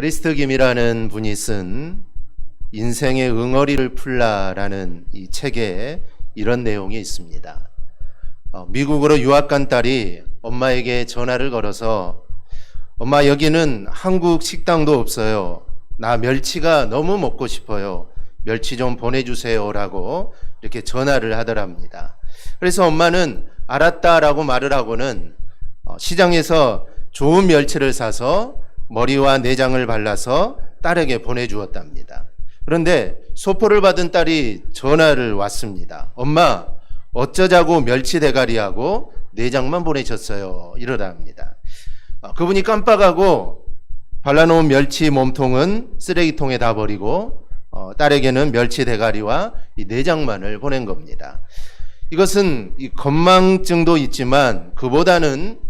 크리스트 김이라는 분이 쓴 인생의 응어리를 풀라라는 이 책에 이런 내용이 있습니다. 미국으로 유학 간 딸이 엄마에게 전화를 걸어서 엄마, 여기는 한국 식당도 없어요. 나 멸치가 너무 먹고 싶어요. 멸치 좀 보내주세요 라고 이렇게 전화를 하더랍니다. 그래서 엄마는 알았다라고 말을 하고는 시장에서 좋은 멸치를 사서 머리와 내장을 발라서 딸에게 보내주었답니다. 그런데 소포를 받은 딸이 전화를 왔습니다. 엄마, 어쩌자고 멸치 대가리하고 내장만 보내셨어요. 이러답니다. 그분이 깜빡하고 발라놓은 멸치 몸통은 쓰레기통에 다 버리고 딸에게는 멸치 대가리와 이 내장만을 보낸 겁니다. 이것은 이 건망증도 있지만 그보다는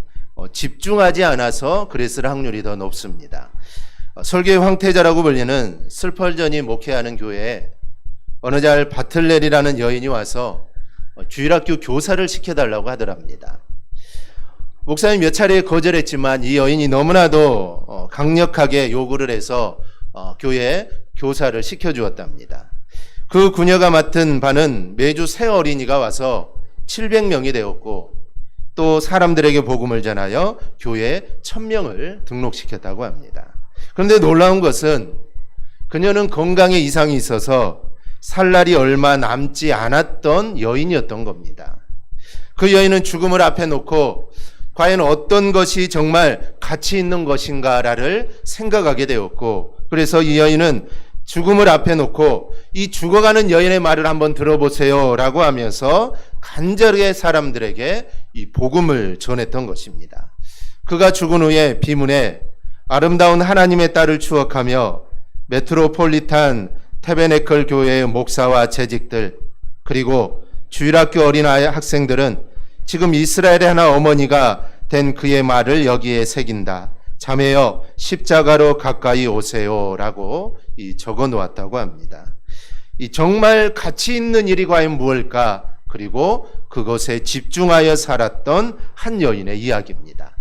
집중하지 않아서 그랬을 확률이 더 높습니다. 설교의 황태자라고 불리는 슬펄전이 목회하는 교회에 어느 날 바틀렐이라는 여인이 와서 주일학교 교사를 시켜달라고 하더랍니다. 목사님 몇 차례 거절했지만 이 여인이 너무나도 강력하게 요구를 해서 교회에 교사를 시켜주었답니다. 그 그녀가 맡은 반은 매주 새 어린이가 와서 700명이 되었고 또 사람들에게 복음을 전하여 교회에 1000명을 등록시켰다고 합니다. 그런데 놀라운 것은 그녀는 건강에 이상이 있어서 살 날이 얼마 남지 않았던 여인이었던 겁니다. 그 여인은 죽음을 앞에 놓고 과연 어떤 것이 정말 가치 있는 것인가를 생각하게 되었고, 그래서 이 여인은 죽음을 앞에 놓고 이 죽어가는 여인의 말을 한번 들어보세요 라고 하면서 간절하게 사람들에게 이 복음을 전했던 것입니다. 그가 죽은 후에 비문에 아름다운 하나님의 딸을 추억하며 메트로폴리탄 태베네클 교회의 목사와 재직들, 그리고 주일학교 어린 학생들은 지금 이스라엘의 하나 어머니가 된 그의 말을 여기에 새긴다. 자매여 십자가로 가까이 오세요 라고 적어 놓았다고 합니다. 이 정말 가치 있는 일이 과연 무엇일까? 그리고 그것에 집중하여 살았던 한 여인의 이야기입니다.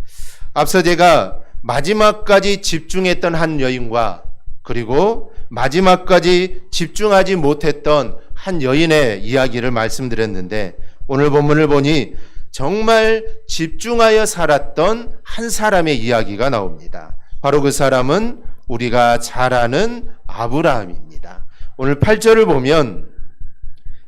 앞서 제가 마지막까지 집중했던 한 여인과 그리고 마지막까지 집중하지 못했던 한 여인의 이야기를 말씀드렸는데, 오늘 본문을 보니 정말 집중하여 살았던 한 사람의 이야기가 나옵니다. 바로 그 사람은 우리가 잘 아는 아브라함입니다. 오늘 8절을 보면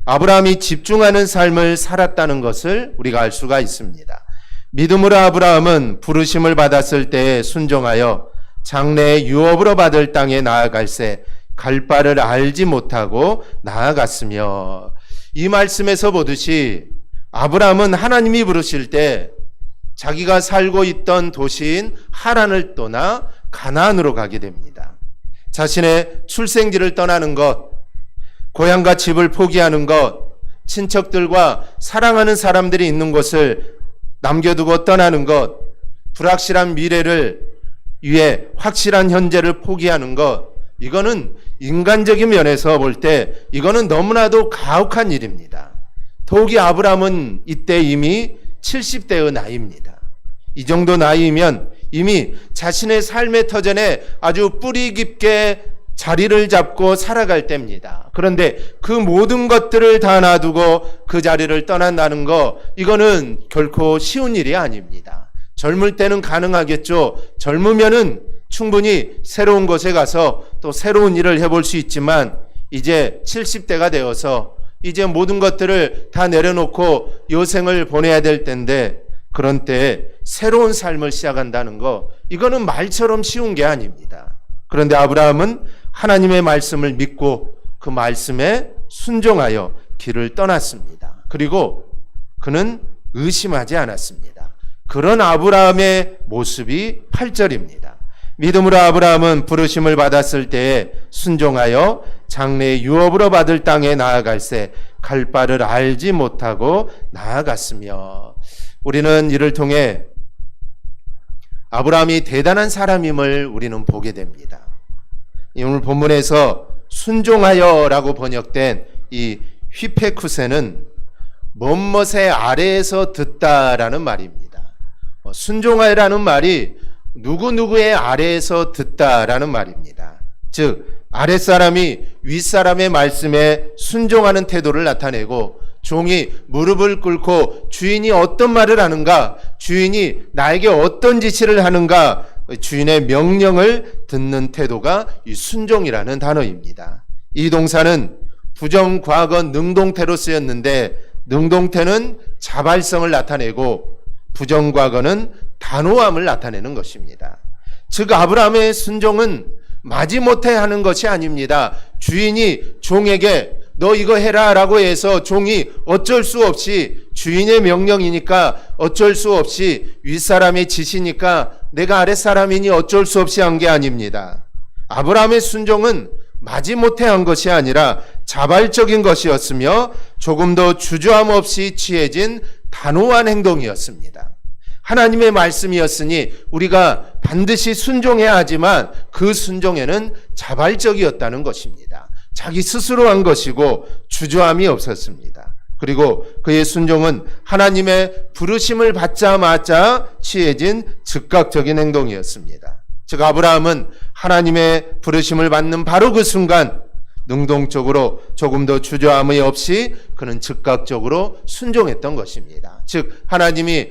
아브라함이 집중하는 삶을 살았다는 것을 우리가 알 수가 있습니다. 믿음으로 아브라함은 부르심을 받았을 때에 순종하여 장래의 유업으로 받을 땅에 나아갈새 갈 바를 알지 못하고 나아갔으며, 이 말씀에서 보듯이 아브라함은 하나님이 부르실 때 자기가 살고 있던 도시인 하란을 떠나 가나안으로 가게 됩니다. 자신의 출생지를 떠나는 것, 고향과 집을 포기하는 것, 친척들과 사랑하는 사람들이 있는 곳을 남겨두고 떠나는 것, 불확실한 미래를 위해 확실한 현재를 포기하는 것, 이거는 인간적인 면에서 볼 때 이거는 너무나도 가혹한 일입니다. 더욱이 아브라함은 이때 이미 70대의 나이입니다. 이 정도 나이면 이미 자신의 삶의 터전에 아주 뿌리 깊게 자리를 잡고 살아갈 때입니다. 그런데 그 모든 것들을 다 놔두고 그 자리를 떠난다는 거, 이거는 결코 쉬운 일이 아닙니다. 젊을 때는 가능하겠죠. 젊으면은 충분히 새로운 곳에 가서 또 새로운 일을 해볼 수 있지만 이제 70대가 되어서 이제 모든 것들을 다 내려놓고 여생을 보내야 될 텐데, 그런 때에 새로운 삶을 시작한다는 거, 이거는 말처럼 쉬운 게 아닙니다. 그런데 아브라함은 하나님의 말씀을 믿고 그 말씀에 순종하여 길을 떠났습니다. 그리고 그는 의심하지 않았습니다. 그런 아브라함의 모습이 8절입니다. 믿음으로 아브라함은 부르심을 받았을 때에 순종하여 장래의 유업으로 받을 땅에 나아갈새 갈 바를 알지 못하고 나아갔으며, 우리는 이를 통해 아브라함이 대단한 사람임을 우리는 보게 됩니다. 오늘 본문에서 순종하여라고 번역된 이 휘페쿠세는 뭐뭇의 아래에서 듣다라는 말입니다. 순종하여라는 말이 누구누구의 아래에서 듣다라는 말입니다. 즉 아랫사람이 윗사람의 말씀에 순종하는 태도를 나타내고 종이 무릎을 꿇고 주인이 어떤 말을 하는가, 주인이 나에게 어떤 지시를 하는가, 주인의 명령을 듣는 태도가 이 순종이라는 단어입니다. 이 동사는 부정과거 능동태로 쓰였는데 능동태는 자발성을 나타내고 부정과거는 단호함을 나타내는 것입니다. 즉 아브라함의 순종은 마지못해 하는 것이 아닙니다. 주인이 종에게 너 이거 해라 라고 해서 종이 어쩔 수 없이 주인의 명령이니까 어쩔 수 없이 윗사람의 지시니까 내가 아랫사람이니 어쩔 수 없이 한 게 아닙니다. 아브라함의 순종은 마지못해 한 것이 아니라 자발적인 것이었으며 조금도 주저함 없이 취해진 단호한 행동이었습니다. 하나님의 말씀이었으니 우리가 반드시 순종해야 하지만 그 순종에는 자발적이었다는 것입니다. 자기 스스로 한 것이고 주저함이 없었습니다. 그리고 그의 순종은 하나님의 부르심을 받자마자 취해진 즉각적인 행동이었습니다. 즉 아브라함은 하나님의 부르심을 받는 바로 그 순간 능동적으로 조금도 주저함이 없이 그는 즉각적으로 순종했던 것입니다. 즉 하나님이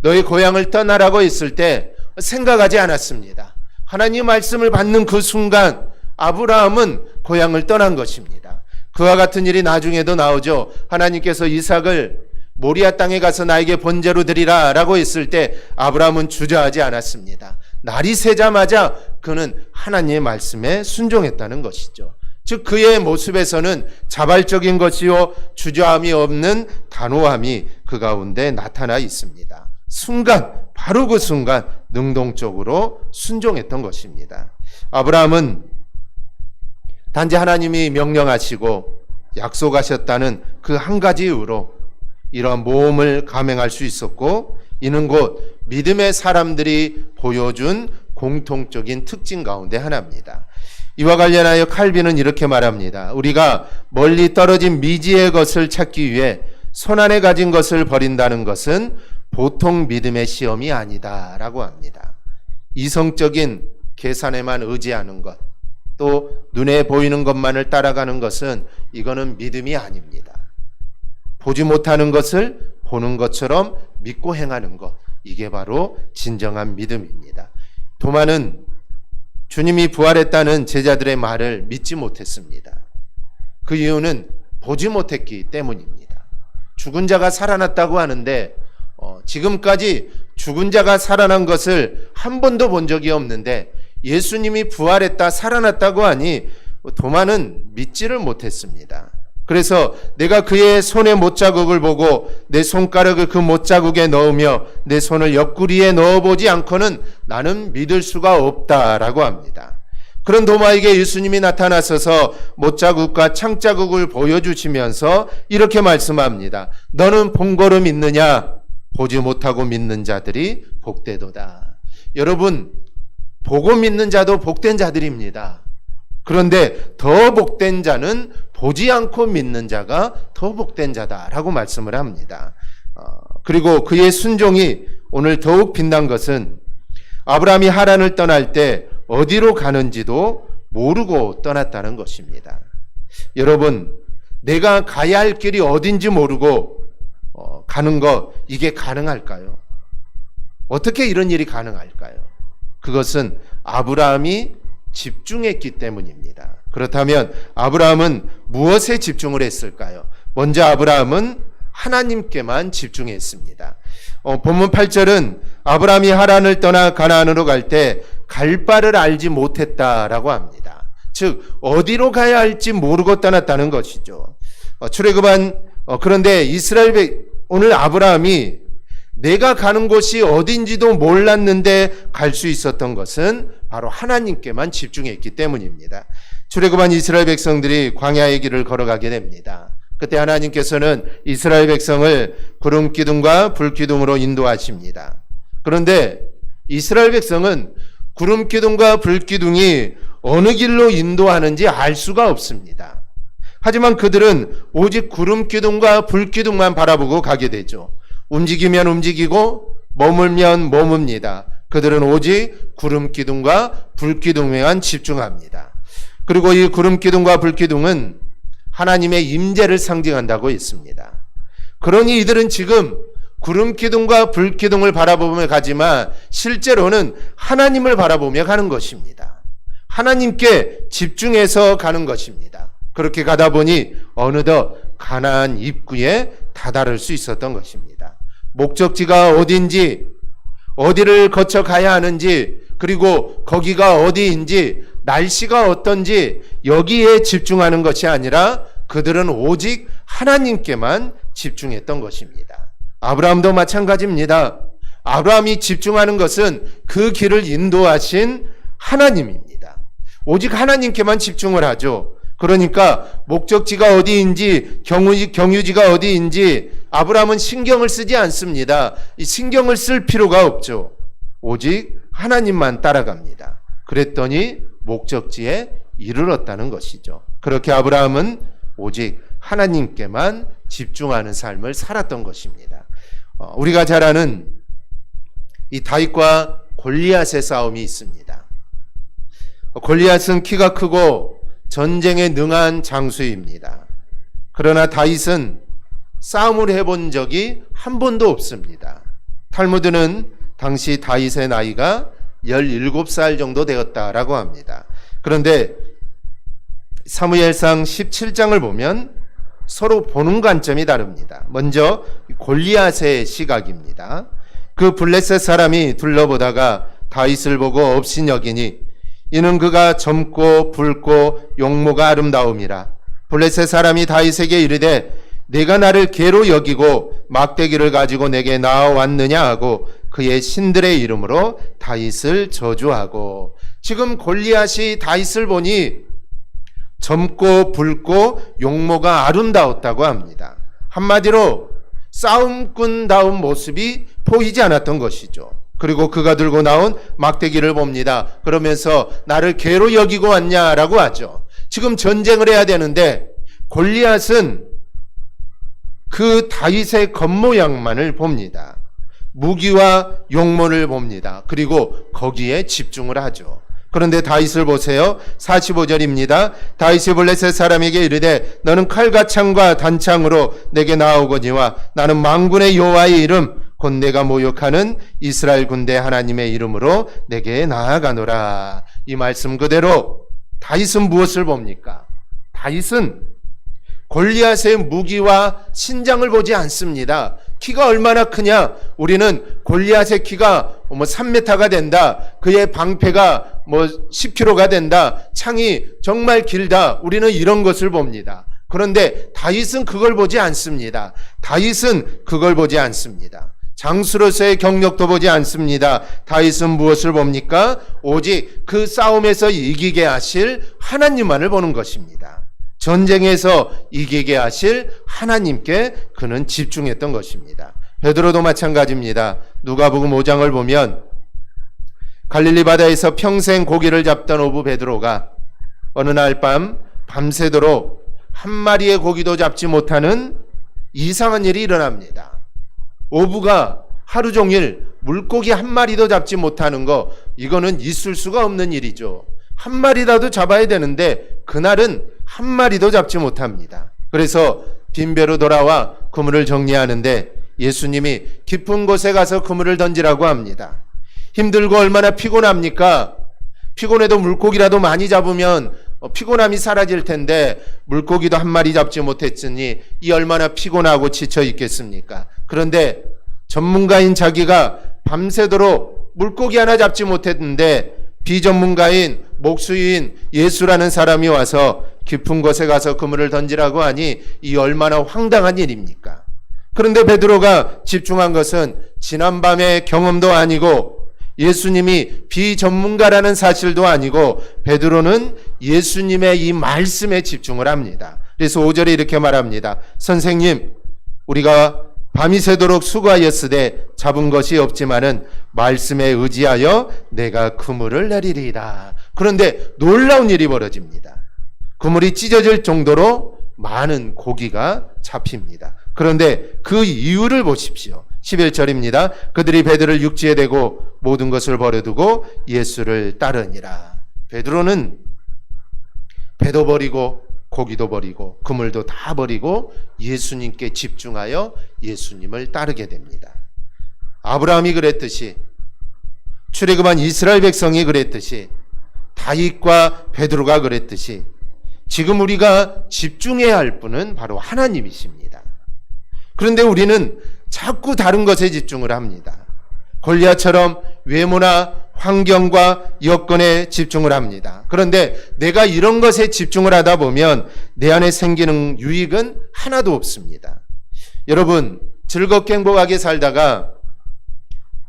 너의 고향을 떠나라고 했을 때 생각하지 않았습니다. 하나님 말씀을 받는 그 순간 아브라함은 고향을 떠난 것입니다. 그와 같은 일이 나중에도 나오죠. 하나님께서 이삭을 모리아 땅에 가서 나에게 번제로 드리라 라고 했을 때 아브라함은 주저하지 않았습니다. 날이 새자마자 그는 하나님의 말씀에 순종했다는 것이죠. 즉 그의 모습에서는 자발적인 것이요 주저함이 없는 단호함이 그 가운데 나타나 있습니다. 순간, 바로 그 순간 능동적으로 순종했던 것입니다. 아브라함은 단지 하나님이 명령하시고 약속하셨다는 그 한 가지 이유로 이러한 모험을 감행할 수 있었고 이는 곧 믿음의 사람들이 보여준 공통적인 특징 가운데 하나입니다. 이와 관련하여 칼빈은 이렇게 말합니다. 우리가 멀리 떨어진 미지의 것을 찾기 위해 손안에 가진 것을 버린다는 것은 보통 믿음의 시험이 아니다 라고 합니다. 이성적인 계산에만 의지하는 것, 또 눈에 보이는 것만을 따라가는 것은 이거는 믿음이 아닙니다. 보지 못하는 것을 보는 것처럼 믿고 행하는 것, 이게 바로 진정한 믿음입니다. 도마는 주님이 부활했다는 제자들의 말을 믿지 못했습니다. 그 이유는 보지 못했기 때문입니다. 죽은 자가 살아났다고 하는데 지금까지 죽은 자가 살아난 것을 한 번도 본 적이 없는데 예수님이 부활했다 살아났다고 하니 도마는 믿지를 못했습니다. 그래서 내가 그의 손의 못자국을 보고 내 손가락을 그 못자국에 넣으며 내 손을 옆구리에 넣어보지 않고는 나는 믿을 수가 없다라고 합니다. 그런 도마에게 예수님이 나타나셔서 못자국과 창자국을 보여주시면서 이렇게 말씀합니다. 너는 본 거로 믿느냐? 보지 못하고 믿는 자들이 복되도다. 여러분, 보고 믿는 자도 복된 자들입니다. 그런데 더 복된 자는 보지 않고 믿는 자가 더 복된 자다라고 말씀을 합니다. 그리고 그의 순종이 오늘 더욱 빛난 것은 아브라함이 하란을 떠날 때 어디로 가는지도 모르고 떠났다는 것입니다. 여러분, 내가 가야 할 길이 어딘지 모르고 가는 것, 이게 가능할까요? 어떻게 이런 일이 가능할까요? 그것은 아브라함이 집중했기 때문입니다. 그렇다면 아브라함은 무엇에 집중을 했을까요? 먼저 아브라함은 하나님께만 집중했습니다. 본문 8절은 아브라함이 하란을 떠나 가나안으로 갈 때 갈 바를 알지 못했다라고 합니다. 즉 어디로 가야 할지 모르고 떠났다는 것이죠. 출애굽한 그런데 오늘 아브라함이 내가 가는 곳이 어딘지도 몰랐는데 갈 수 있었던 것은 바로 하나님께만 집중했기 때문입니다. 출애굽한 이스라엘 백성들이 광야의 길을 걸어가게 됩니다. 그때 하나님께서는 이스라엘 백성을 구름 기둥과 불 기둥으로 인도하십니다. 그런데 이스라엘 백성은 구름 기둥과 불 기둥이 어느 길로 인도하는지 알 수가 없습니다. 하지만 그들은 오직 구름 기둥과 불 기둥만 바라보고 가게 되죠. 움직이면 움직이고 머물면 머뭅니다. 그들은 오직 구름 기둥과 불 기둥에만 집중합니다. 그리고 이 구름 기둥과 불 기둥은 하나님의 임재를 상징한다고 했습니다. 그러니 이들은 지금 구름 기둥과 불 기둥을 바라보며 가지만 실제로는 하나님을 바라보며 가는 것입니다. 하나님께 집중해서 가는 것입니다. 그렇게 가다 보니 어느덧 가나안 입구에 다다를 수 있었던 것입니다. 목적지가 어딘지, 어디를 거쳐 가야 하는지, 그리고 거기가 어디인지, 날씨가 어떤지 여기에 집중하는 것이 아니라 그들은 오직 하나님께만 집중했던 것입니다. 아브라함도 마찬가지입니다. 아브라함이 집중하는 것은 그 길을 인도하신 하나님입니다. 오직 하나님께만 집중을 하죠. 그러니까 목적지가 어디인지, 경유지가 어디인지 아브라함은 신경을 쓰지 않습니다. 이 신경을 쓸 필요가 없죠. 오직 하나님만 따라갑니다. 그랬더니 목적지에 이르렀다는 것이죠. 그렇게 아브라함은 오직 하나님께만 집중하는 삶을 살았던 것입니다. 우리가 잘 아는 이 다윗과 골리앗의 싸움이 있습니다. 골리앗은 키가 크고 전쟁에 능한 장수입니다. 그러나 다윗은 싸움을 해본 적이 한 번도 없습니다. 탈무드는 당시 다윗의 나이가 17살 정도 되었다라고 합니다. 그런데 사무엘상 17장을 보면 서로 보는 관점이 다릅니다. 먼저 골리앗의 시각입니다. 그 블레셋 사람이 둘러보다가 다윗을 보고 업신여기니 이는 그가 젊고 붉고 용모가 아름다움이라. 블레셋 사람이 다윗에게 이르되 내가 나를 개로 여기고 막대기를 가지고 내게 나와왔느냐 하고 그의 신들의 이름으로 다윗을 저주하고. 지금 골리앗이 다윗을 보니 젊고 붉고 용모가 아름다웠다고 합니다. 한마디로 싸움꾼다운 모습이 보이지 않았던 것이죠. 그리고 그가 들고 나온 막대기를 봅니다. 그러면서 나를 개로 여기고 왔냐라고 하죠. 지금 전쟁을 해야 되는데 골리앗은 그 다윗의 겉모양만을 봅니다. 무기와 용모를 봅니다. 그리고 거기에 집중을 하죠. 그런데 다윗을 보세요. 45절입니다. 다윗이 블레셋 사람에게 이르되 너는 칼과 창과 단창으로 내게 나오거니와 나는 만군의 여호와의 이름 곧 내가 모욕하는 이스라엘 군대 하나님의 이름으로 내게 나아가노라. 이 말씀 그대로 다윗은 무엇을 봅니까? 다윗은 골리앗의 무기와 신장을 보지 않습니다. 키가 얼마나 크냐? 우리는 골리앗의 키가 3m가 된다. 그의 방패가 10kg가 된다. 창이 정말 길다. 우리는 이런 것을 봅니다. 그런데 다윗은 그걸 보지 않습니다. 다윗은 그걸 보지 않습니다. 장수로서의 경력도 보지 않습니다. 다윗은 무엇을 봅니까? 오직 그 싸움에서 이기게 하실 하나님만을 보는 것입니다. 전쟁에서 이기게 하실 하나님께 그는 집중했던 것입니다. 베드로도 마찬가지입니다. 누가복음 5장을 보면 갈릴리 바다에서 평생 고기를 잡던 어부 베드로가 어느 날 밤새도록 한 마리의 고기도 잡지 못하는 이상한 일이 일어납니다. 어부가 하루 종일 물고기 한 마리도 잡지 못하는 거, 이거는 있을 수가 없는 일이죠. 한 마리라도 잡아야 되는데 그날은 한 마리도 잡지 못합니다. 그래서 빈배로 돌아와 그물을 정리하는데 예수님이 깊은 곳에 가서 그물을 던지라고 합니다. 힘들고 얼마나 피곤합니까? 피곤해도 물고기라도 많이 잡으면 피곤함이 사라질 텐데 물고기도 한 마리 잡지 못했으니 이 얼마나 피곤하고 지쳐 있겠습니까? 그런데 전문가인 자기가 밤새도록 물고기 하나 잡지 못했는데 비전문가인 목수인 예수라는 사람이 와서 깊은 곳에 가서 그물을 던지라고 하니 이 얼마나 황당한 일입니까? 그런데 베드로가 집중한 것은 지난밤의 경험도 아니고 예수님이 비전문가라는 사실도 아니고 베드로는 예수님의 이 말씀에 집중을 합니다. 그래서 5절에 이렇게 말합니다. 선생님, 우리가 밤이 새도록 수고하였으되 잡은 것이 없지만은 말씀에 의지하여 내가 그물을 내리리이다. 그런데 놀라운 일이 벌어집니다. 그물이 찢어질 정도로 많은 고기가 잡힙니다. 그런데 그 이유를 보십시오. 11절입니다. 그들이 배들을 육지에 대고 모든 것을 버려두고 예수를 따르니라. 베드로는 배도 버리고 고기도 버리고 그물도 다 버리고 예수님께 집중하여 예수님을 따르게 됩니다. 아브라함이 그랬듯이, 출애굽한 이스라엘 백성이 그랬듯이, 다윗과 베드로가 그랬듯이 지금 우리가 집중해야 할 분은 바로 하나님이십니다. 그런데 우리는 자꾸 다른 것에 집중을 합니다. 골리앗처럼 외모나 환경과 여건에 집중을 합니다. 그런데 내가 이런 것에 집중을 하다 보면 내 안에 생기는 유익은 하나도 없습니다. 여러분, 즐겁게 행복하게 살다가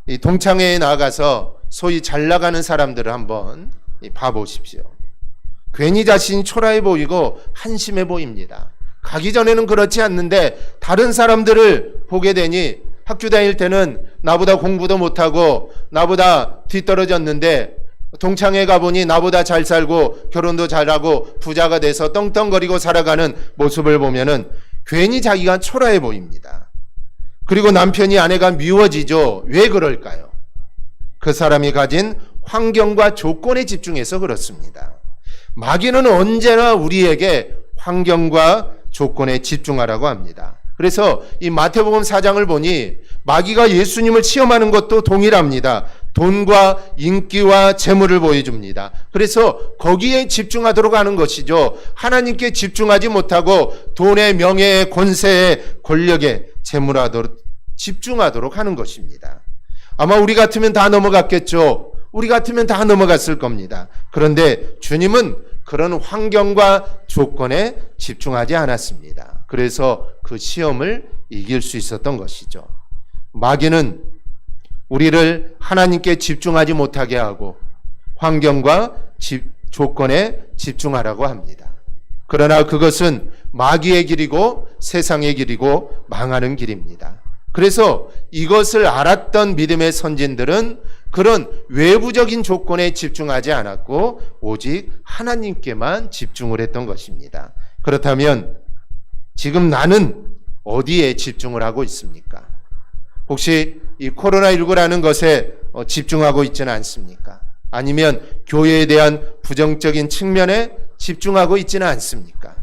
이 동창회에 나가서 소위 잘 나가는 사람들을 한번 봐보십시오. 괜히 자신이 초라해 보이고 한심해 보입니다. 가기 전에는 그렇지 않는데 다른 사람들을 보게 되니 학교 다닐 때는 나보다 공부도 못하고 나보다 뒤떨어졌는데 동창회 가보니 나보다 잘 살고 결혼도 잘하고 부자가 돼서 떵떵거리고 살아가는 모습을 보면은 괜히 자기가 초라해 보입니다. 그리고 남편이 아내가 미워지죠. 왜 그럴까요? 그 사람이 가진 환경과 조건에 집중해서 그렇습니다. 마귀는 언제나 우리에게 환경과 조건에 집중하라고 합니다. 그래서 이 마태복음 4장을 보니 마귀가 예수님을 시험하는 것도 동일합니다. 돈과 인기와 재물을 보여줍니다. 그래서 거기에 집중하도록 하는 것이죠. 하나님께 집중하지 못하고 돈에, 명예에, 권세에, 권력에, 재물하도록 집중하도록 하는 것입니다. 아마 우리 같으면 다 넘어갔겠죠. 우리 같으면 다 넘어갔을 겁니다. 그런데 주님은 그런 환경과 조건에 집중하지 않았습니다. 그래서 그 시험을 이길 수 있었던 것이죠. 마귀는 우리를 하나님께 집중하지 못하게 하고 환경과 조건에 집중하라고 합니다. 그러나 그것은 마귀의 길이고 세상의 길이고 망하는 길입니다. 그래서 이것을 알았던 믿음의 선진들은 그런 외부적인 조건에 집중하지 않았고 오직 하나님께만 집중을 했던 것입니다. 그렇다면 지금 나는 어디에 집중을 하고 있습니까? 혹시 이 코로나19라는 것에 집중하고 있지는 않습니까? 아니면 교회에 대한 부정적인 측면에 집중하고 있지는 않습니까?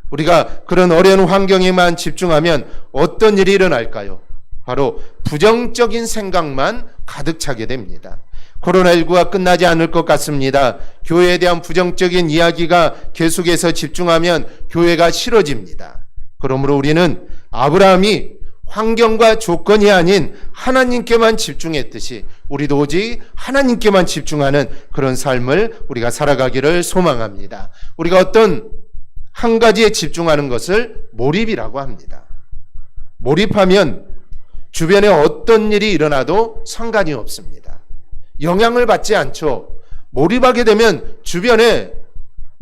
우리가 그런 어려운 환경에만 집중하면 어떤 일이 일어날까요? 바로 부정적인 생각만 가득 차게 됩니다. 코로나19가 끝나지 않을 것 같습니다. 교회에 대한 부정적인 이야기가 계속해서 집중하면 교회가 싫어집니다. 그러므로 우리는 아브라함이 환경과 조건이 아닌 하나님께만 집중했듯이 우리도 오직 하나님께만 집중하는 그런 삶을 우리가 살아가기를 소망합니다. 우리가 어떤 한 가지에 집중하는 것을 몰입이라고 합니다. 몰입하면 주변에 어떤 일이 일어나도 상관이 없습니다. 영향을 받지 않죠. 몰입하게 되면 주변에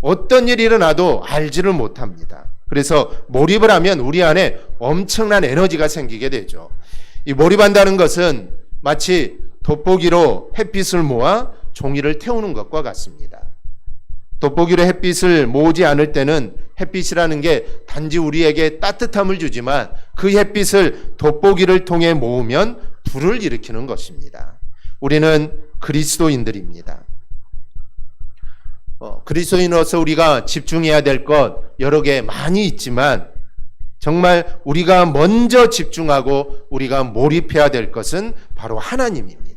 어떤 일이 일어나도 알지를 못합니다. 그래서 몰입을 하면 우리 안에 엄청난 에너지가 생기게 되죠. 이 몰입한다는 것은 마치 돋보기로 햇빛을 모아 종이를 태우는 것과 같습니다. 돋보기로 햇빛을 모으지 않을 때는 햇빛이라는 게 단지 우리에게 따뜻함을 주지만 그 햇빛을 돋보기를 통해 모으면 불을 일으키는 것입니다. 우리는 그리스도인들입니다. 그리스도인으로서 우리가 집중해야 될 것 여러 개 많이 있지만 정말 우리가 먼저 집중하고 우리가 몰입해야 될 것은 바로 하나님입니다.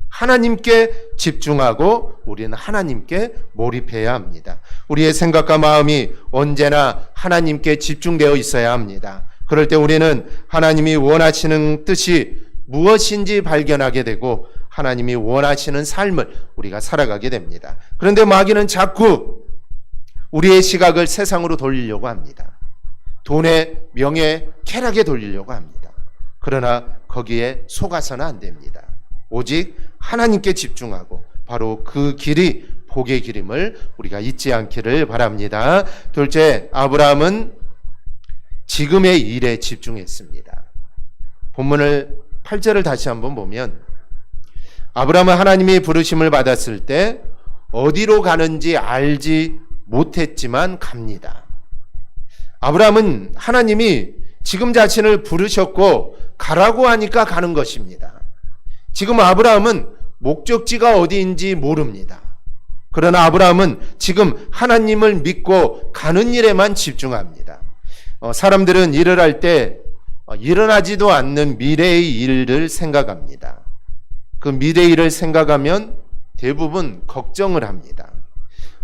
하나님께 집중하고 우리는 하나님께 몰입해야 합니다. 우리의 생각과 마음이 언제나 하나님께 집중되어 있어야 합니다. 그럴 때 우리는 하나님이 원하시는 뜻이 무엇인지 발견하게 되고 하나님이 원하시는 삶을 우리가 살아가게 됩니다. 그런데 마귀는 자꾸 우리의 시각을 세상으로 돌리려고 합니다. 돈에, 명예, 쾌락에 돌리려고 합니다. 그러나 거기에 속아서는 안 됩니다. 오직 하나님께 집중하고 바로 그 길이 복의 길임을 우리가 잊지 않기를 바랍니다. 둘째, 아브라함은 지금의 일에 집중했습니다. 본문을 8절을 다시 한번 보면 아브라함은 하나님이 부르심을 받았을 때 어디로 가는지 알지 못했지만 갑니다. 아브라함은 하나님이 지금 자신을 부르셨고 가라고 하니까 가는 것입니다. 지금 아브라함은 목적지가 어디인지 모릅니다. 그러나 아브라함은 지금 하나님을 믿고 가는 일에만 집중합니다. 사람들은 일을 할 때 일어나지도 않는 미래의 일을 생각합니다. 그 미래 일을 생각하면 대부분 걱정을 합니다.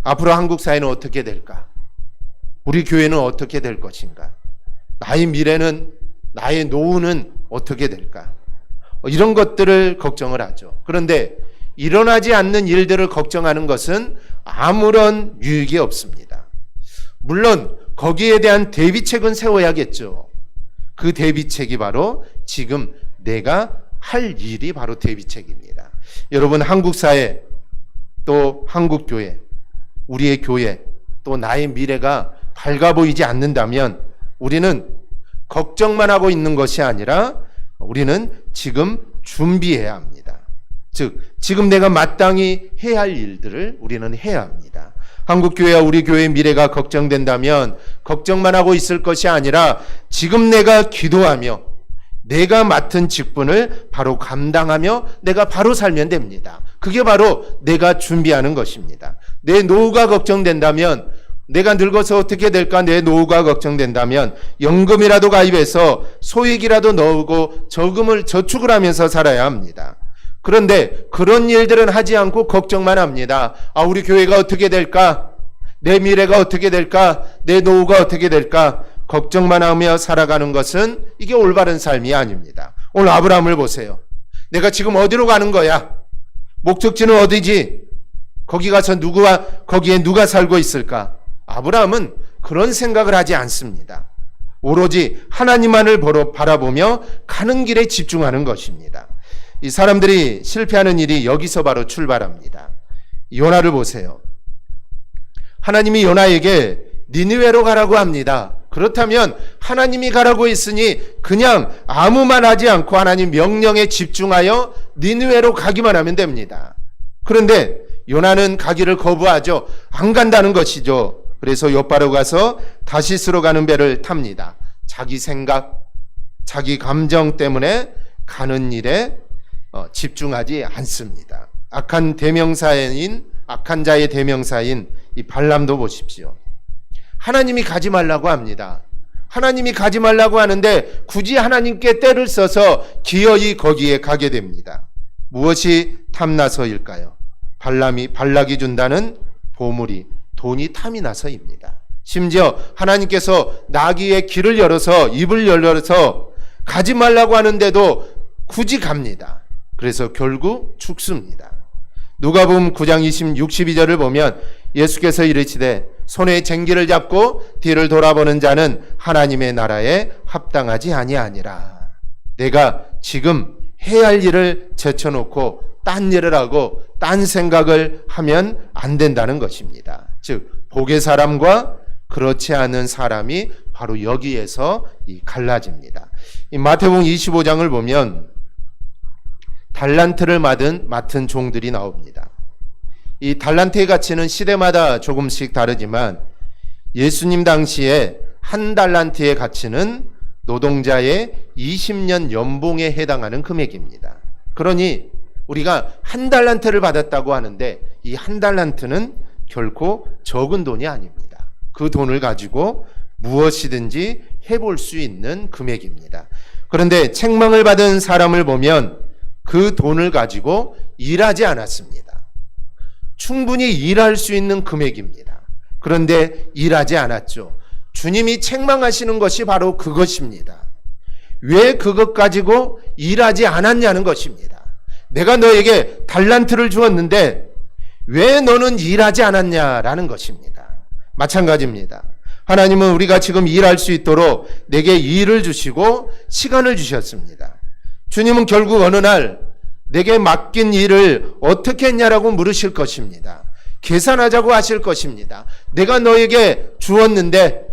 앞으로 한국 사회는 어떻게 될까? 우리 교회는 어떻게 될 것인가? 나의 미래는, 나의 노후는 어떻게 될까? 이런 것들을 걱정을 하죠. 그런데 일어나지 않는 일들을 걱정하는 것은 아무런 유익이 없습니다. 물론 거기에 대한 대비책은 세워야겠죠. 그 대비책이 바로 지금 내가 할 일이 바로 대비책입니다. 여러분, 한국 사회, 또 한국 교회, 우리의 교회, 또 나의 미래가 밝아 보이지 않는다면 우리는 걱정만 하고 있는 것이 아니라 우리는 지금 준비해야 합니다. 즉, 지금 내가 마땅히 해야 할 일들을 우리는 해야 합니다. 한국 교회와 우리 교회의 미래가 걱정된다면 걱정만 하고 있을 것이 아니라 지금 내가 기도하며 내가 맡은 직분을 바로 감당하며 내가 바로 살면 됩니다. 그게 바로 내가 준비하는 것입니다. 내 노후가 걱정된다면, 내가 늙어서 어떻게 될까, 내 노후가 걱정된다면 연금이라도 가입해서 소액이라도 넣고 저축을 하면서 살아야 합니다. 그런데 그런 일들은 하지 않고 걱정만 합니다. 우리 교회가 어떻게 될까? 내 미래가 어떻게 될까? 내 노후가 어떻게 될까? 걱정만 하며 살아가는 것은 이게 올바른 삶이 아닙니다. 오늘 아브라함을 보세요. 내가 지금 어디로 가는 거야? 목적지는 어디지? 거기 가서 거기에 누가 살고 있을까? 아브라함은 그런 생각을 하지 않습니다. 오로지 하나님만을 바라보며 가는 길에 집중하는 것입니다. 이 사람들이 실패하는 일이 여기서 바로 출발합니다. 요나를 보세요. 하나님이 요나에게 니느웨로 가라고 합니다. 그렇다면 하나님이 가라고 했으니 그냥 아무 말 하지 않고 하나님 명령에 집중하여 니느웨로 가기만 하면 됩니다. 그런데 요나는 가기를 거부하죠. 안 간다는 것이죠. 그래서 욥바로 가서 다시스로 가는 배를 탑니다. 자기 생각, 자기 감정 때문에 가는 일에 집중하지 않습니다. 악한 자의 대명사인 이 발람도 보십시오. 하나님이 가지 말라고 합니다. 하나님이 가지 말라고 하는데 굳이 하나님께 때를 써서 기어이 거기에 가게 됩니다. 무엇이 탐나서일까요? 발락이 준다는 보물이, 돈이 탐이 나서입니다. 심지어 하나님께서 나귀의 입을 열어서 가지 말라고 하는데도 굳이 갑니다. 그래서 결국 죽습니다. 누가복음 9장 62절을 보면 예수께서 이르시되 손에 쟁기를 잡고 뒤를 돌아보는 자는 하나님의 나라에 합당하지 아니하니라. 내가 지금 해야 할 일을 제쳐놓고 딴 일을 하고 딴 생각을 하면 안 된다는 것입니다. 즉 복의 사람과 그렇지 않은 사람이 바로 여기에서 갈라집니다. 이 마태복음 25장을 보면 달란트를 맡은 종들이 나옵니다. 이 달란트의 가치는 시대마다 조금씩 다르지만 예수님 당시에 한 달란트의 가치는 노동자의 20년 연봉에 해당하는 금액입니다. 그러니 우리가 한 달란트를 받았다고 하는데 이 한 달란트는 결코 적은 돈이 아닙니다. 그 돈을 가지고 무엇이든지 해볼 수 있는 금액입니다. 그런데 책망을 받은 사람을 보면 그 돈을 가지고 일하지 않았습니다. 충분히 일할 수 있는 금액입니다. 그런데 일하지 않았죠. 주님이 책망하시는 것이 바로 그것입니다. 왜 그것 가지고 일하지 않았냐는 것입니다. 내가 너에게 달란트를 주었는데 왜 너는 일하지 않았냐라는 것입니다. 마찬가지입니다. 하나님은 우리가 지금 일할 수 있도록 내게 일을 주시고 시간을 주셨습니다. 주님은 결국 어느 날 내게 맡긴 일을 어떻게 했냐라고 물으실 것입니다. 계산하자고 하실 것입니다. 내가 너에게 주었는데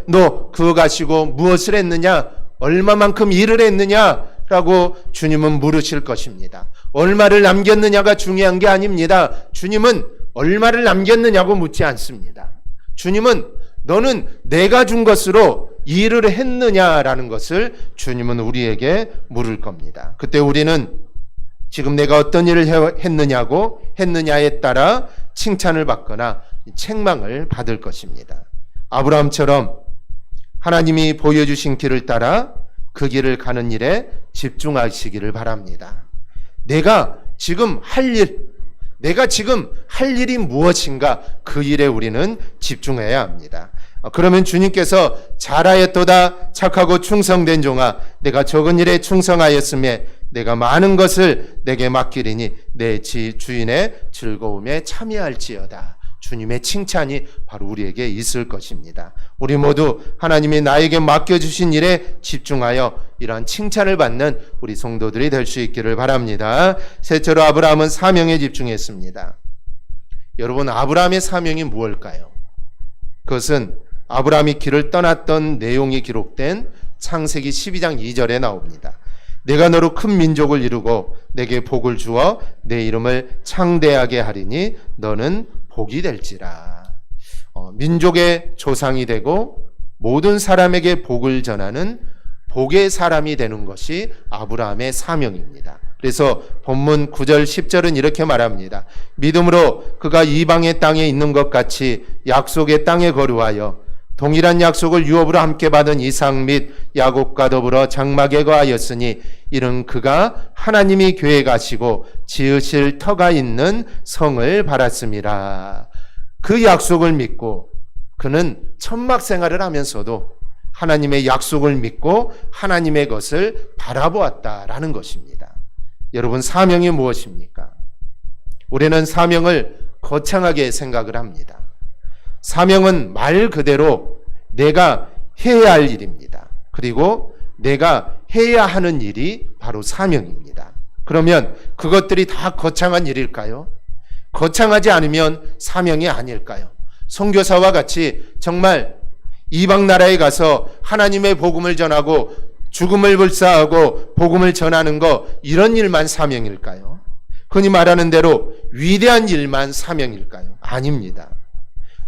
너 그거 가지고 무엇을 했느냐? 얼마만큼 일을 했느냐라고 주님은 물으실 것입니다. 얼마를 남겼느냐가 중요한 게 아닙니다. 주님은 얼마를 남겼느냐고 묻지 않습니다. 주님은 너는 내가 준 것으로 일을 했느냐라는 것을 주님은 우리에게 물을 겁니다. 그때 우리는 지금 내가 어떤 일을 했느냐에 따라 칭찬을 받거나 책망을 받을 것입니다. 아브라함처럼 하나님이 보여주신 길을 따라 그 길을 가는 일에 집중하시기를 바랍니다. 내가 지금 할 일이 무엇인가 그 일에 우리는 집중해야 합니다. 그러면 주님께서 잘하였도다 착하고 충성된 종아 내가 적은 일에 충성하였음에 내가 많은 것을 내게 맡기리니 내 주인의 즐거움에 참여할지어다. 주님의 칭찬이 바로 우리에게 있을 것입니다. 우리 모두 하나님이 나에게 맡겨주신 일에 집중하여 이러한 칭찬을 받는 우리 성도들이 될 수 있기를 바랍니다. 셋째로 아브라함은 사명에 집중했습니다. 여러분, 아브라함의 사명이 무엇일까요? 그것은 아브라함이 길을 떠났던 내용이 기록된 창세기 12장 2절에 나옵니다. 내가 너로 큰 민족을 이루고 내게 복을 주어 내 이름을 창대하게 하리니 너는 복이 될지라. 민족의 조상이 되고 모든 사람에게 복을 전하는 복의 사람이 되는 것이 아브라함의 사명입니다. 그래서 본문 9절 10절은 이렇게 말합니다. 믿음으로 그가 이방의 땅에 있는 것 같이 약속의 땅에 거류하여 동일한 약속을 유업으로 함께 받은 이삭 및 야곱과 더불어 장막에 거하였으니 이는 그가 하나님이 계획하시고 지으실 터가 있는 성을 바랐습니다. 그 약속을 믿고 그는 천막 생활을 하면서도 하나님의 약속을 믿고 하나님의 것을 바라보았다라는 것입니다. 여러분, 사명이 무엇입니까? 우리는 사명을 거창하게 생각을 합니다. 사명은 말 그대로 내가 해야 할 일입니다. 그리고 내가 해야 하는 일이 바로 사명입니다. 그러면 그것들이 다 거창한 일일까요? 거창하지 않으면 사명이 아닐까요? 선교사와 같이 정말 이방 나라에 가서 하나님의 복음을 전하고 죽음을 불사하고 복음을 전하는 거, 이런 일만 사명일까요? 흔히 말하는 대로 위대한 일만 사명일까요? 아닙니다.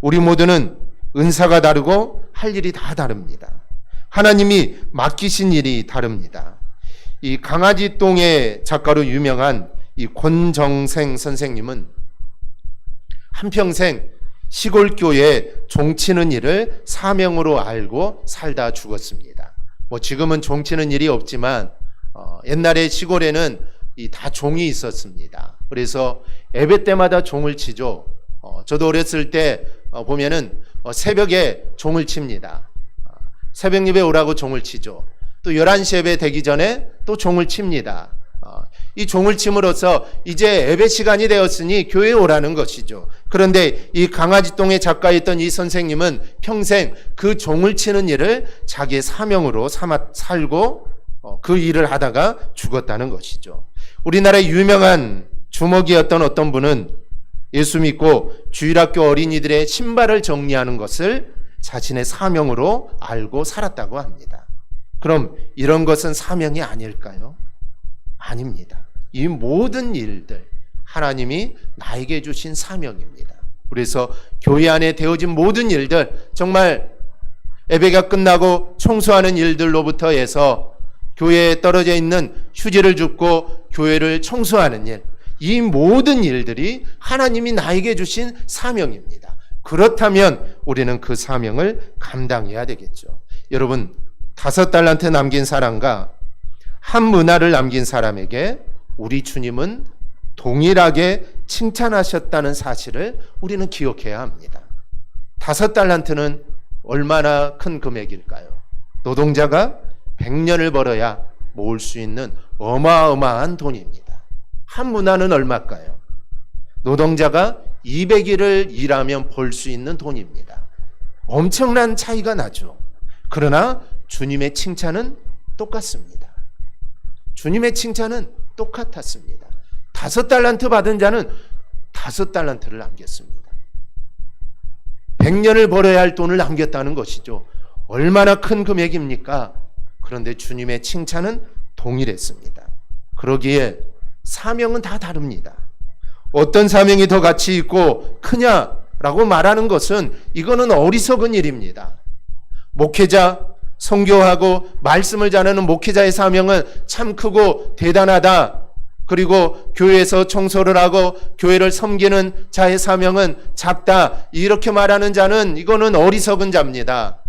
우리 모두는 은사가 다르고 할 일이 다 다릅니다. 하나님이 맡기신 일이 다릅니다. 이 강아지똥의 작가로 유명한 이 권정생 선생님은 한평생 시골 교회에 종치는 일을 사명으로 알고 살다 죽었습니다. 지금은 종치는 일이 없지만 옛날에 시골에는 다 종이 있었습니다. 그래서 예배 때마다 종을 치죠. 저도 어렸을 때 보면은 새벽에 종을 칩니다. 새벽 예배 오라고 종을 치죠. 또 11시 예배 되기 전에 또 종을 칩니다. 이 종을 침으로써 이제 예배 시간이 되었으니 교회에 오라는 것이죠. 그런데 이 강아지똥의 작가였던 이 선생님은 평생 그 종을 치는 일을 자기의 사명으로 삼아 살고 그 일을 하다가 죽었다는 것이죠. 우리나라의 유명한 주먹이었던 어떤 분은 예수 믿고 주일학교 어린이들의 신발을 정리하는 것을 자신의 사명으로 알고 살았다고 합니다. 그럼 이런 것은 사명이 아닐까요? 아닙니다. 이 모든 일들 하나님이 나에게 주신 사명입니다. 그래서 교회 안에 되어진 모든 일들, 정말 예배가 끝나고 청소하는 일들로부터 해서 교회에 떨어져 있는 휴지를 줍고 교회를 청소하는 일, 이 모든 일들이 하나님이 나에게 주신 사명입니다. 그렇다면 우리는 그 사명을 감당해야 되겠죠. 여러분, 5달란트 남긴 사람과 한 문화를 남긴 사람에게 우리 주님은 동일하게 칭찬하셨다는 사실을 우리는 기억해야 합니다. 5달란트는 얼마나 큰 금액일까요? 노동자가 100년을 벌어야 모을 수 있는 어마어마한 돈입니다. 한 문화는 얼마일까요? 노동자가 200일을 일하면 벌 수 있는 돈입니다. 엄청난 차이가 나죠. 그러나 주님의 칭찬은 똑같습니다. 주님의 칭찬은 똑같았습니다. 5달란트 받은 자는 5달란트를 남겼습니다. 100년을 벌어야 할 돈을 남겼다는 것이죠. 얼마나 큰 금액입니까? 그런데 주님의 칭찬은 동일했습니다. 그러기에 사명은 다 다릅니다. 어떤 사명이 더 가치 있고 크냐라고 말하는 것은 이거는 어리석은 일입니다. 목회자, 선교하고 말씀을 전하는 목회자의 사명은 참 크고 대단하다, 그리고 교회에서 청소를 하고 교회를 섬기는 자의 사명은 작다, 이렇게 말하는 자는 이거는 어리석은 자입니다.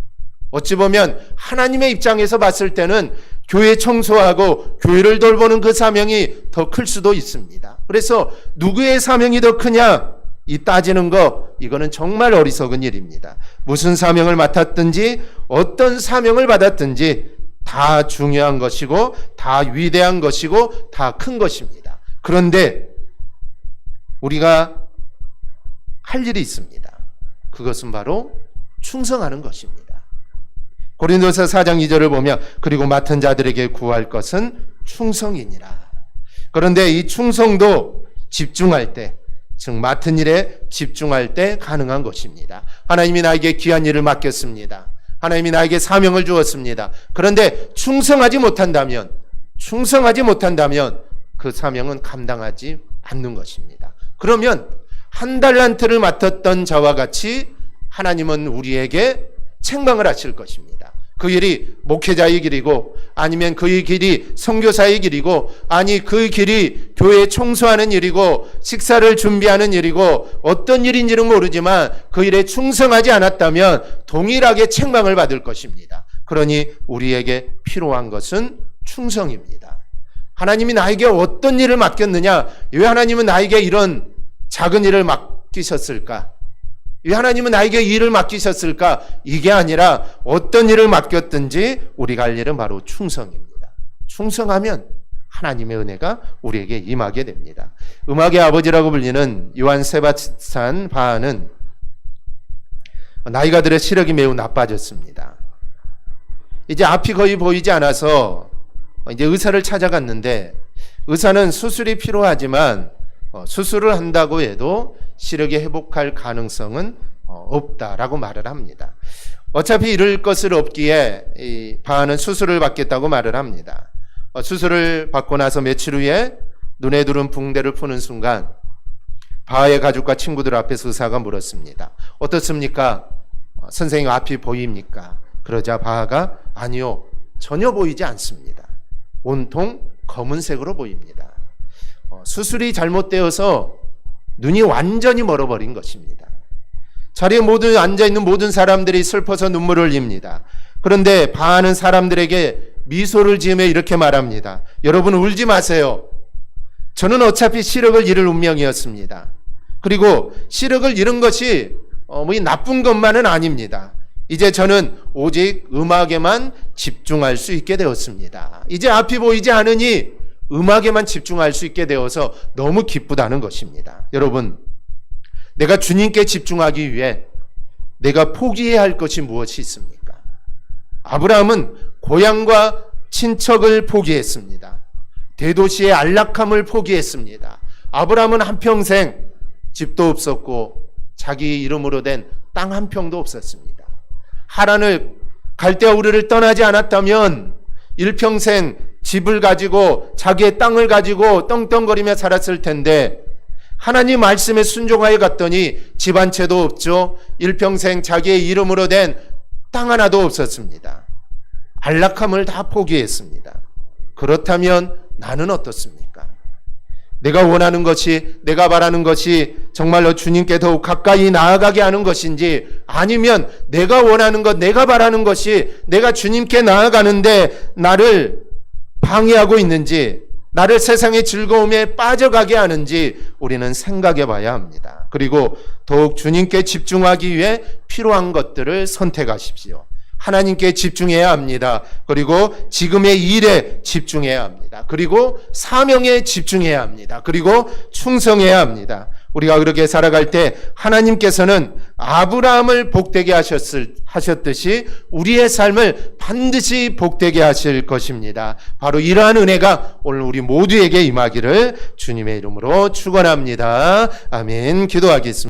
어찌 보면 하나님의 입장에서 봤을 때는 교회 청소하고 교회를 돌보는 그 사명이 더 클 수도 있습니다. 그래서 누구의 사명이 더 크냐, 이 따지는 거, 이거는 정말 어리석은 일입니다. 무슨 사명을 맡았든지 어떤 사명을 받았든지 다 중요한 것이고 다 위대한 것이고 다 큰 것입니다. 그런데 우리가 할 일이 있습니다. 그것은 바로 충성하는 것입니다. 고린도서 4장 2절을 보면 그리고 맡은 자들에게 구할 것은 충성이니라. 그런데 이 충성도 집중할 때, 즉 맡은 일에 집중할 때 가능한 것입니다. 하나님이 나에게 귀한 일을 맡겼습니다. 하나님이 나에게 사명을 주었습니다. 그런데 충성하지 못한다면 그 사명은 감당하지 않는 것입니다. 그러면 한 달란트를 맡았던 자와 같이 하나님은 우리에게 책망을 하실 것입니다. 그 일이 목회자의 길이고, 아니면 그 길이 선교사의 길이고, 아니 그 길이 교회 청소하는 일이고 식사를 준비하는 일이고 어떤 일인지는 모르지만 그 일에 충성하지 않았다면 동일하게 책망을 받을 것입니다. 그러니 우리에게 필요한 것은 충성입니다. 하나님이 나에게 어떤 일을 맡겼느냐, 왜 하나님은 나에게 이런 작은 일을 맡기셨을까, 왜 하나님은 나에게 일을 맡기셨을까, 이게 아니라 어떤 일을 맡겼든지 우리가 할 일은 바로 충성입니다. 충성하면 하나님의 은혜가 우리에게 임하게 됩니다. 음악의 아버지라고 불리는 요한 세바스찬 바하는 나이가 들어 시력이 매우 나빠졌습니다. 이제 앞이 거의 보이지 않아서 이제 의사를 찾아갔는데, 의사는 수술이 필요하지만 수술을 한다고 해도 시력이 회복할 가능성은 없다라고 말을 합니다. 어차피 이럴 것을 없기에 이 바하는 수술을 받겠다고 말을 합니다. 수술을 받고 나서 며칠 후에 눈에 두른 붕대를 푸는 순간 바하의 가족과 친구들 앞에서 의사가 물었습니다. 어떻습니까? 선생님, 앞이 보입니까? 그러자 바하가 아니요, 전혀 보이지 않습니다. 온통 검은색으로 보입니다. 수술이 잘못되어서 눈이 완전히 멀어버린 것입니다. 자리에 모두 앉아있는 모든 사람들이 슬퍼서 눈물을 흘립니다. 그런데 바하는 사람들에게 미소를 지으며 이렇게 말합니다. 여러분, 울지 마세요. 저는 어차피 시력을 잃을 운명이었습니다. 그리고 시력을 잃은 것이 나쁜 것만은 아닙니다. 이제 저는 오직 음악에만 집중할 수 있게 되었습니다. 이제 앞이 보이지 않으니 음악에만 집중할 수 있게 되어서 너무 기쁘다는 것입니다. 여러분, 내가 주님께 집중하기 위해 내가 포기해야 할 것이 무엇이 있습니까? 아브라함은 고향과 친척을 포기했습니다. 대도시의 안락함을 포기했습니다. 아브라함은 한평생 집도 없었고 자기 이름으로 된 땅 한 평도 없었습니다. 하란을 갈대아 우르를 떠나지 않았다면 일평생 집을 가지고 자기의 땅을 가지고 떵떵거리며 살았을 텐데, 하나님 말씀에 순종하여 갔더니 집 한 채도 없죠. 일평생 자기의 이름으로 된 땅 하나도 없었습니다. 안락함을 다 포기했습니다. 그렇다면 나는 어떻습니까? 내가 원하는 것이, 내가 바라는 것이 정말로 주님께 더욱 가까이 나아가게 하는 것인지, 아니면 내가 원하는 것, 내가 바라는 것이 내가 주님께 나아가는데 나를 방해하고 있는지, 나를 세상의 즐거움에 빠져가게 하는지 우리는 생각해 봐야 합니다. 그리고 더욱 주님께 집중하기 위해 필요한 것들을 선택하십시오. 하나님께 집중해야 합니다. 그리고 지금의 일에 집중해야 합니다. 그리고 사명에 집중해야 합니다. 그리고 충성해야 합니다. 우리가 그렇게 살아갈 때 하나님께서는 아브라함을 복되게 하셨듯이 우리의 삶을 반드시 복되게 하실 것입니다. 바로 이러한 은혜가 오늘 우리 모두에게 임하기를 주님의 이름으로 축원합니다. 아멘. 기도하겠습니다.